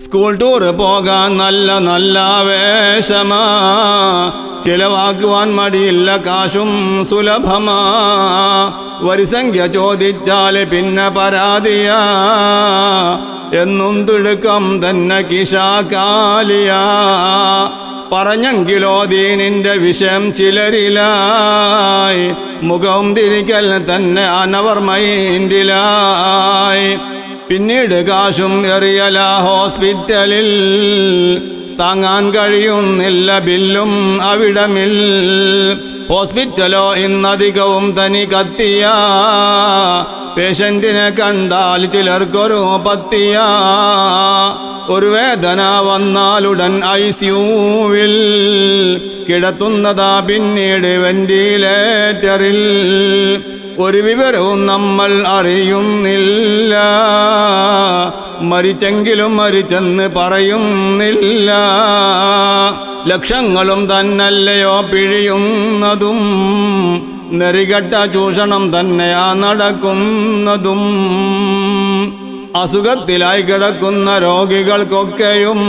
School tour പോകാൻ നല്ല നല്ല വേഷമാ, ചിലവാക്കുവാൻ മടിയില്ല, കാശും സുലഭമാ. വരിസംഖ്യ ചോദിച്ചാൽ പിന്നെ പരാതിയാ, എന്നും തിടുക്കം തന്നെ കിശാകാലിയാ. പറഞ്ഞെങ്കിലോ ദീനിന്റെ വിഷയം ചിലരിലായി, മുഖം തിരിക്കൽ തന്നെ അനവർ മൈൻഡിലായി. പിന്നീട് കാശും എറിയല ഹോസ്പിറ്റലിൽ, താങ്ങാൻ കഴിയുന്നില്ല ബില്ലും അവിടമിൽ. ഹോസ്പിറ്റലോ ഇന്നധികവും തനി കത്തിയ, പേഷ്യന്റിനെ കണ്ടാൽ ചിലർക്കൊരു പത്തിയ. ഒരു വേദന വന്നാലുടൻ ICUവിൽ കിടത്തുന്നതാ പിന്നീട് വെന്റിലേറ്ററിൽ. ഒരു വിവരവും നമ്മൾ അറിയുന്നില്ല, മരിച്ചെങ്കിലും മരിച്ചെന്ന് പറയുന്നില്ല. ലക്ഷങ്ങളും തന്നല്ലയോ പിഴിയുന്നതും, നെറികെട്ട ചൂഷണം തന്നെയാ നടക്കുന്നതും. അസുഖത്തിലായി കിടക്കുന്ന രോഗികൾക്കൊക്കെയും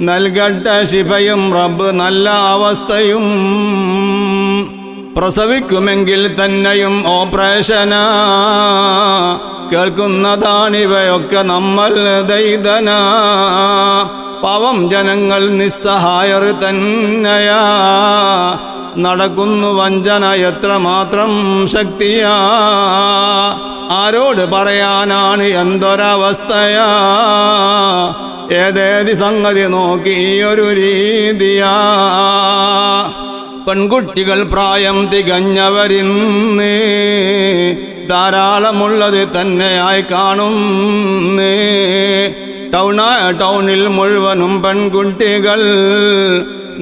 നൽകട്ടെ ശിഫയും റബ്ബ് നല്ല അവസ്ഥയും. പ്രസവിക്കുമെങ്കിൽ തന്നെയും ഓപ്പറേഷനാ, കേൾക്കുന്നതാണിവയൊക്കെ നമ്മൾ ദൈതന. പാവം ജനങ്ങൾ നിസ്സഹായർ തന്നെയാ, നടക്കുന്നു വഞ്ചന എത്രമാത്രം ശക്തിയാ. ആരോട് പറയാനാണ് എന്തൊരവസ്ഥയാ, ഏതേതി സംഗതി നോക്കി ഈയൊരു രീതിയാ. പെൺകുട്ടികൾ പ്രായം തികഞ്ഞവരിന്ന് ധാരാളമുള്ളത് തന്നെയായി കാണുന്നേ. ടൗണിൽ മുഴുവനും പെൺകുട്ടികൾ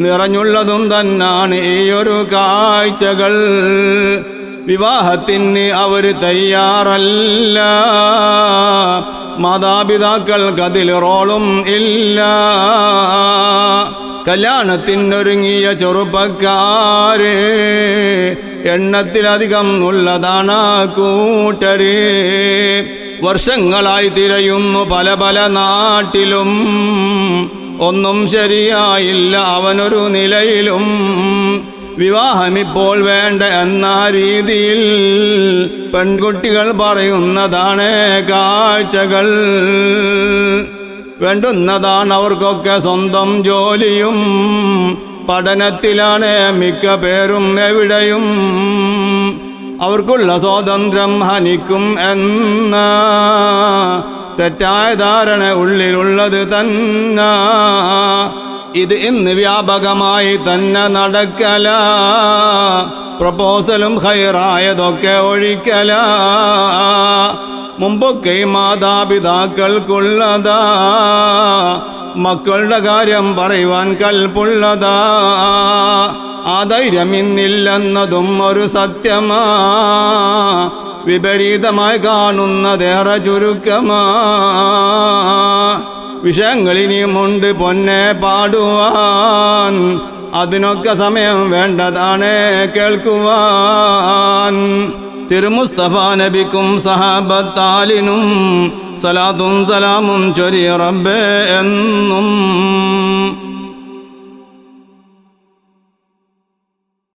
നിറഞ്ഞുള്ളതും തന്നാണ് ഈയൊരു കാഴ്ചകൾ. വിവാഹത്തിന് അവർ തയ്യാറല്ല, മാതാപിതാക്കൾക്കതിൽ റോളും ഇല്ല. കല്യാണത്തിനൊരുങ്ങിയ ചെറുപ്പക്കാര് എണ്ണത്തിലധികം ഉള്ളതാണ് കൂട്ടര്. വർഷങ്ങളായി തിരയുന്നു പല പല നാട്ടിലും, ഒന്നും ശരിയായില്ല അവനൊരു നിലയിലും. വിവാഹമിപ്പോൾ വേണ്ട എന്ന രീതിയിൽ പെൺകുട്ടികൾ പറയുന്നതാണ് കാഴ്ചകൾ. വേണ്ടുന്നതാണ് അവർക്കൊക്കെ സ്വന്തം ജോലിയും, പഠനത്തിലാണ് മിക്ക പേരും എവിടെയും. അവർക്കുള്ള സ്വാതന്ത്ര്യം ഹനിക്കും എന്ന തെറ്റായ ധാരണ ഉള്ളിലുള്ളത് തന്നെ. ഇത് ഇന്ന് വ്യാപകമായി തന്നെ നടക്കല, പ്രപ്പോസലും ഖൈറായതൊക്കെ ഒഴിക്കല. മുമ്പൊക്കെ മാതാപിതാക്കൾക്കുള്ളതാ, മക്കളുടെ കാര്യം പറയുവാൻ കൽപ്പുള്ളതാ. ആ ധൈര്യം ഇന്നില്ലെന്നതും ഒരു സത്യമാ, വിപരീതമായി കാണുന്നതേറെ ചുരുക്കമാ. വിഷയങ്ങളിനിയുമുണ്ട് പൊന്നെ പാടുവാൻ, അതിനൊക്കെ സമയം വേണ്ടതാണ് കേൾക്കുവാൻ. തിരുമുസ്തഫ നബിക്കും സഹാബത്താലിനും സലാത്തും സലാമും ചൊരി റബ്ബേ എന്നും.